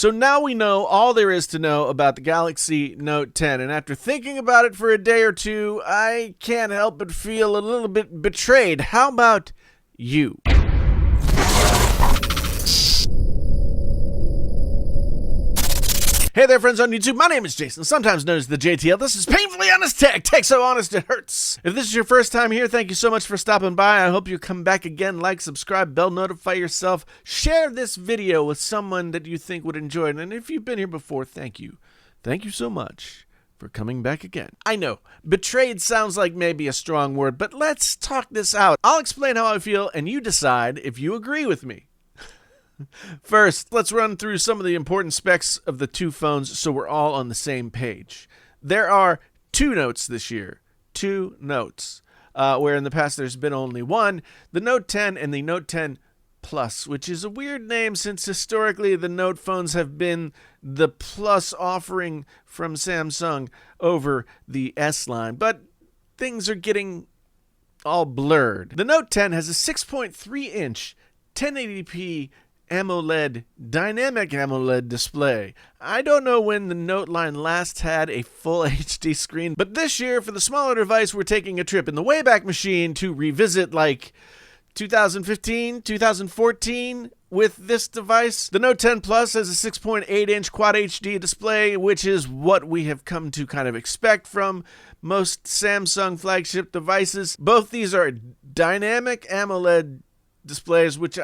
So now we know all there is to know about the Galaxy Note 10, and after thinking about it for a day or two, I can't help but feel a little bit betrayed. How about you? Hey there, friends on YouTube. My name is Jason, sometimes known as the JTL. This is Painfully Honest Tech. Tech so honest it hurts. If this is your first time here, thank you so much for stopping by. I hope you come back again. Like, subscribe, bell, notify yourself. Share this video with someone that you think would enjoy it. And if you've been here before, thank you. Thank you so much for coming back again. I know, betrayed sounds like maybe a strong word, but let's talk this out. I'll explain how I feel, and you decide if you agree with me. First, let's run through some of the important specs of the two phones so we're all on the same page. There are two Notes this year. Two Notes. Where in the past there's been only one. The Note 10 and the Note 10 Plus, which is a weird name since historically the Note phones have been the Plus offering from Samsung over the S line. But things are getting all blurred. The Note 10 has a 6.3-inch 1080p dynamic AMOLED display. I don't know when the Note line last had a full HD screen, but this year for the smaller device we're taking a trip in the Wayback Machine to revisit like 2015, 2014 with this device. The Note 10 Plus has a 6.8-inch Quad HD display, which is what we have come to kind of expect from most Samsung flagship devices. Both these are dynamic AMOLED displays, which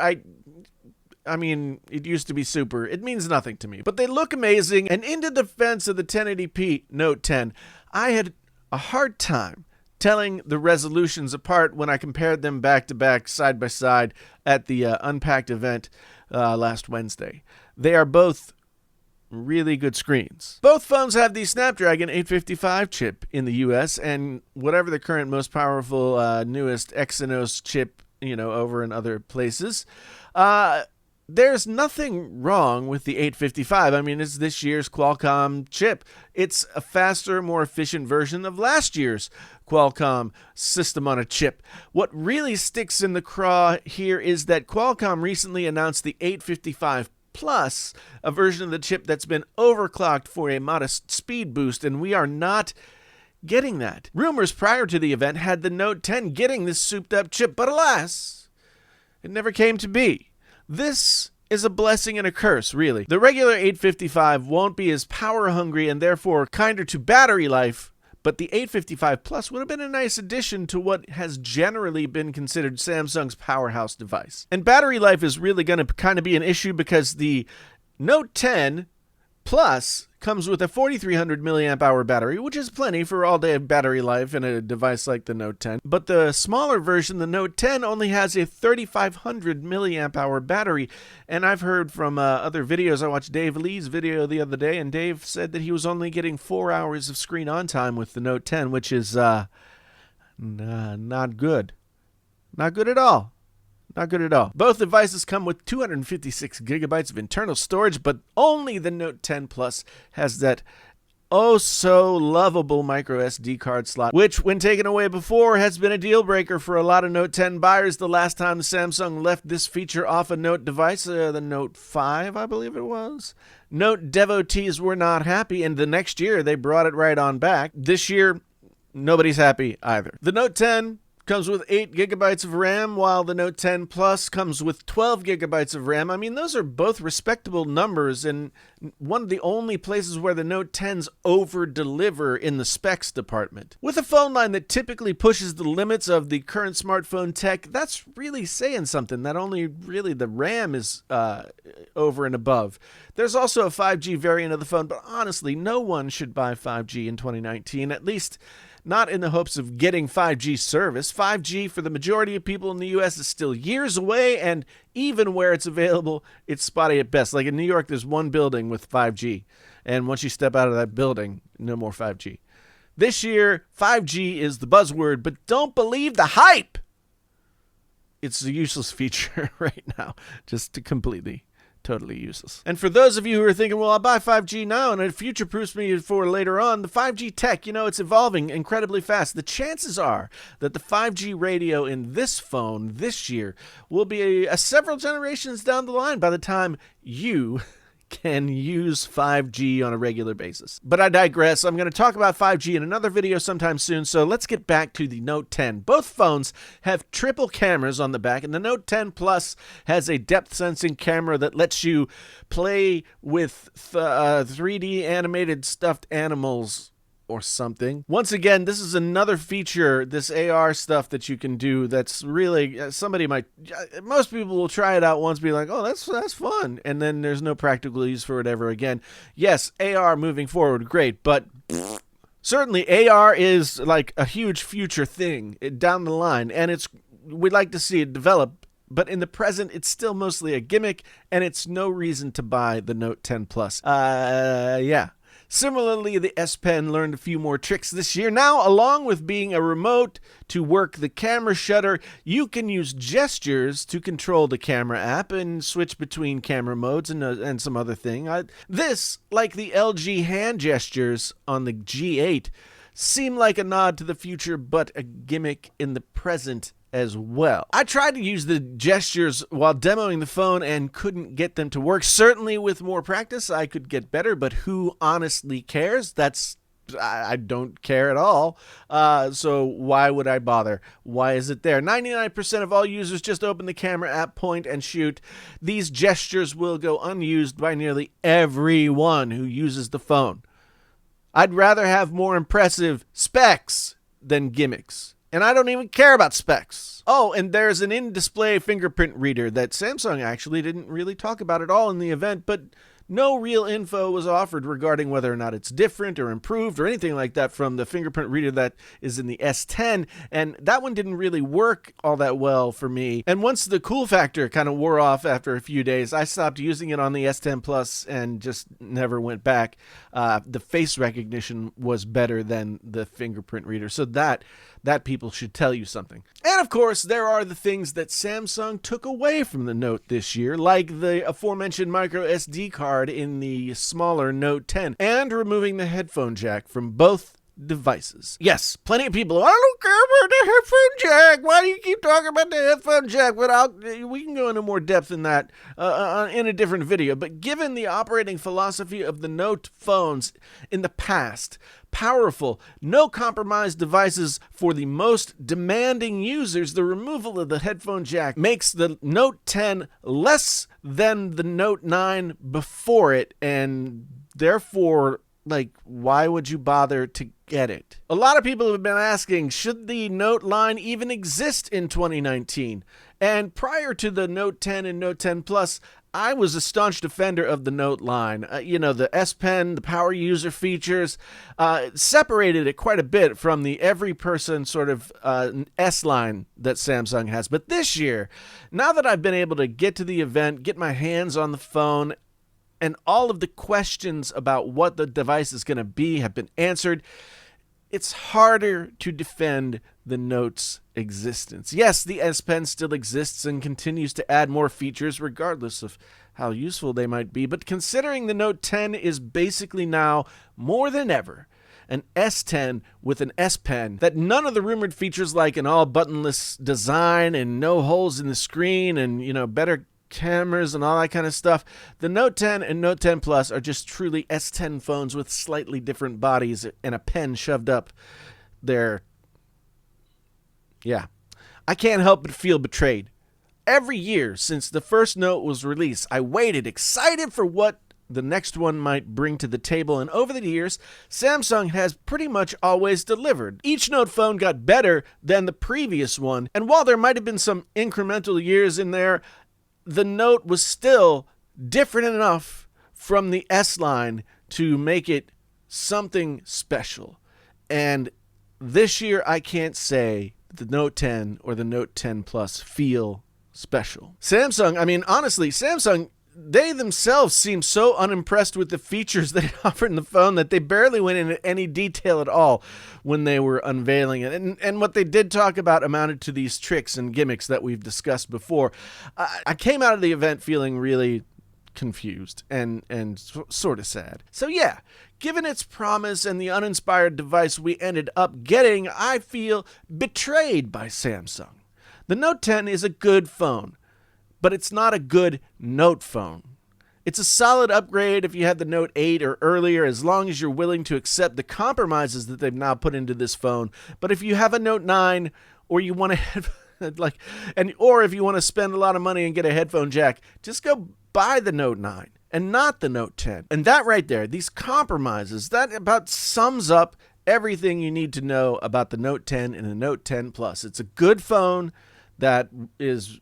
I mean, it used to be super. It means nothing to me. But they look amazing, and in the defense of the 1080p Note 10, I had a hard time telling the resolutions apart when I compared them back-to-back, side-by-side at the Unpacked event last Wednesday. They are both really good screens. Both phones have the Snapdragon 855 chip in the US, and whatever the current most powerful, newest Exynos chip, over in other places. There's nothing wrong with the 855. I mean, it's this year's Qualcomm chip. It's a faster, more efficient version of last year's Qualcomm system on a chip. What really sticks in the craw here is that Qualcomm recently announced the 855 Plus, a version of the chip that's been overclocked for a modest speed boost, and we are not getting that. Rumors prior to the event had the Note 10 getting this souped-up chip, but alas, it never came to be. This is a blessing and a curse, really. The regular 855 won't be as power-hungry and therefore kinder to battery life, but the 855 Plus would have been a nice addition to what has generally been considered Samsung's powerhouse device. And battery life is really going to kind of be an issue because the Note 10 Plus comes with a 4,300 milliamp hour battery, which is plenty for all-day battery life in a device like the Note 10. But the smaller version, the Note 10, only has a 3,500 milliamp hour battery. And I've heard from other videos. I watched Dave Lee's video the other day, and Dave said that he was only getting 4 hours of screen on time with the Note 10, which is not good. Not good at all. Not good at all. Both devices come with 256 gigabytes of internal storage, but only the Note 10 Plus has that so lovable micro SD card slot, which when taken away before has been a deal breaker for a lot of Note 10 buyers. The last time Samsung left this feature off a Note device, the Note 5, I believe it was. Note devotees were not happy, and the next year they brought it right on back. This year, nobody's happy either. The Note 10 comes with 8 gigabytes of RAM, while the Note 10 Plus comes with 12 gigabytes of RAM. I mean, those are both respectable numbers, and one of the only places where the Note 10s over-deliver in the specs department. With a phone line that typically pushes the limits of the current smartphone tech, that's really saying something, that only really the RAM is over and above. There's also a 5G variant of the phone, but honestly, no one should buy 5G in 2019, at least not in the hopes of getting 5G service. 5G for the majority of people in the US is still years away, and even where it's available, it's spotty at best. Like in New York, there's one building with 5G, and once you step out of that building, no more 5G. This year, 5G is the buzzword, but don't believe the hype. It's a useless feature right now, just completely totally useless. And for those of you who are thinking, well, I'll buy 5G now and it future-proofs me for later on, the 5G tech, it's evolving incredibly fast. The chances are that the 5G radio in this phone this year will be several generations down the line by the time you can use 5G on a regular basis. But I digress. I'm going to talk about 5G in another video sometime soon, so let's get back to the Note 10. Both phones have triple cameras on the back, and the Note 10 Plus has a depth sensing camera that lets you play with 3D animated stuffed animals or something. Once again, this is another feature, this AR stuff that you can do that's really, most people will try it out once, be like, oh, that's fun, and then there's no practical use for it ever again. Yes, AR moving forward, great, but certainly AR is like a huge future thing down the line, and we'd like to see it develop, but in the present, it's still mostly a gimmick, and it's no reason to buy the Note 10 Plus. Yeah. Similarly, the S Pen learned a few more tricks this year. Now, along with being a remote to work the camera shutter, you can use gestures to control the camera app and switch between camera modes and some other thing. This, like the LG hand gestures on the G8, seem like a nod to the future, but a gimmick in the present as well. I tried to use the gestures while demoing the phone and couldn't get them to work. Certainly with more practice I could get better, but who honestly cares? I don't care at all. So why would I bother? Why is it there? 99% of all users just open the camera app, point, and shoot. These gestures will go unused by nearly everyone who uses the phone. I'd rather have more impressive specs than gimmicks. And I don't even care about specs. Oh, and there's an in-display fingerprint reader that Samsung actually didn't really talk about at all in the event, but no real info was offered regarding whether or not it's different or improved or anything like that from the fingerprint reader that is in the S10, and that one didn't really work all that well for me. And once the cool factor kind of wore off after a few days, I stopped using it on the S10 Plus and just never went back. The face recognition was better than the fingerprint reader, so that people should tell you something. And of course, there are the things that Samsung took away from the Note this year, like the aforementioned micro SD card in the smaller Note 10, and removing the headphone jack from both devices. Yes, plenty of people, I don't care about the headphone jack. Why do you keep talking about the headphone jack? But we can go into more depth in that in a different video. But given the operating philosophy of the Note phones in the past, powerful, no-compromise devices for the most demanding users, the removal of the headphone jack makes the Note 10 less than the Note 9 before it, and therefore, why would you bother to get it? A lot of people have been asking, should the Note line even exist in 2019? And prior to the Note 10 and Note 10 Plus, I was a staunch defender of the Note line. The S Pen, the power user features, separated it quite a bit from the every person sort of S line that Samsung has. But this year, now that I've been able to get to the event, get my hands on the phone, and all of the questions about what the device is going to be have been answered, it's harder to defend the Note's existence. Yes, the S Pen still exists and continues to add more features regardless of how useful they might be, but considering the Note 10 is basically now, more than ever, an S10 with an S Pen, that none of the rumored features like an all-buttonless design and no holes in the screen and, better cameras and all that kind of stuff, the Note 10 and Note 10 Plus are just truly S10 phones with slightly different bodies and a pen shoved up there. Yeah. I can't help but feel betrayed. Every year since the first Note was released, I waited excited for what the next one might bring to the table, and over the years, Samsung has pretty much always delivered. Each Note phone got better than the previous one, and while there might have been some incremental years in there, the Note was still different enough from the S line to make it something special. And this year, I can't say the Note 10 or the Note 10 Plus feel special. Samsung, they themselves seem so unimpressed with the features that it offered in the phone that they barely went into any detail at all when they were unveiling it. And what they did talk about amounted to these tricks and gimmicks that we've discussed before. I came out of the event feeling really confused and sort of sad. So yeah, given its promise and the uninspired device we ended up getting, I feel betrayed by Samsung. The Note 10 is a good phone, but it's not a good Note phone. It's a solid upgrade if you had the Note 8 or earlier, as long as you're willing to accept the compromises that they've now put into this phone. But if you have a Note 9, or you want to or if you want to spend a lot of money and get a headphone jack, just go buy the Note 9 and not the Note 10. And that right there, these compromises, that about sums up everything you need to know about the Note 10 and the Note 10 Plus. It's a good phone that is,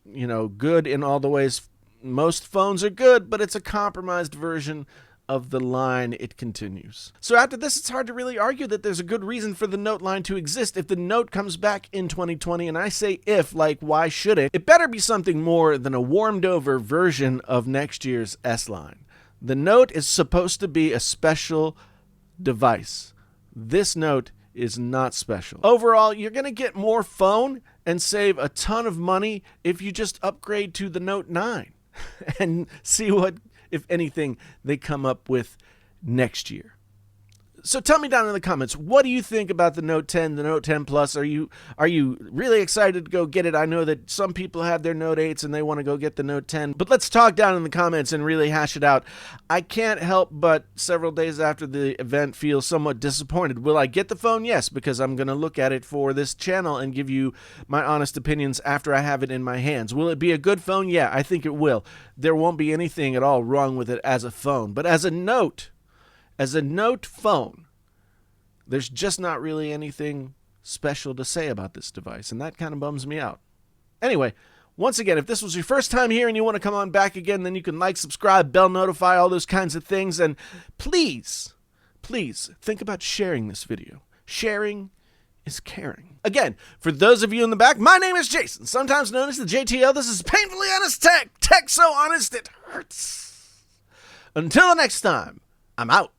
good in all the ways most phones are good, but it's a compromised version of the line. It continues. So after this, it's hard to really argue that there's a good reason for the Note line to exist if the Note comes back in 2020. And I say if, like, why should it? It better be something more than a warmed over version of next year's S line. The Note is supposed to be a special device. This Note is not special. Overall, you're going to get more phone and save a ton of money if you just upgrade to the Note 9 and see what, if anything, they come up with next year. So tell me down in the comments, what do you think about the Note 10, the Note 10 Plus? Are you really excited to go get it? I know that some people have their Note 8s and they want to go get the Note 10, but let's talk down in the comments and really hash it out. I can't help but several days after the event feel somewhat disappointed. Will I get the phone? Yes, because I'm going to look at it for this channel and give you my honest opinions after I have it in my hands. Will it be a good phone? Yeah, I think it will. There won't be anything at all wrong with it as a phone, but as a Note phone, there's just not really anything special to say about this device, and that kind of bums me out. Anyway, once again, if this was your first time here and you want to come on back again, then you can like, subscribe, bell notify, all those kinds of things, and please think about sharing this video. Sharing is caring. Again, for those of you in the back, my name is Jason, sometimes known as the JTL. This is Painfully Honest Tech. Tech so honest it hurts. Until next time, I'm out.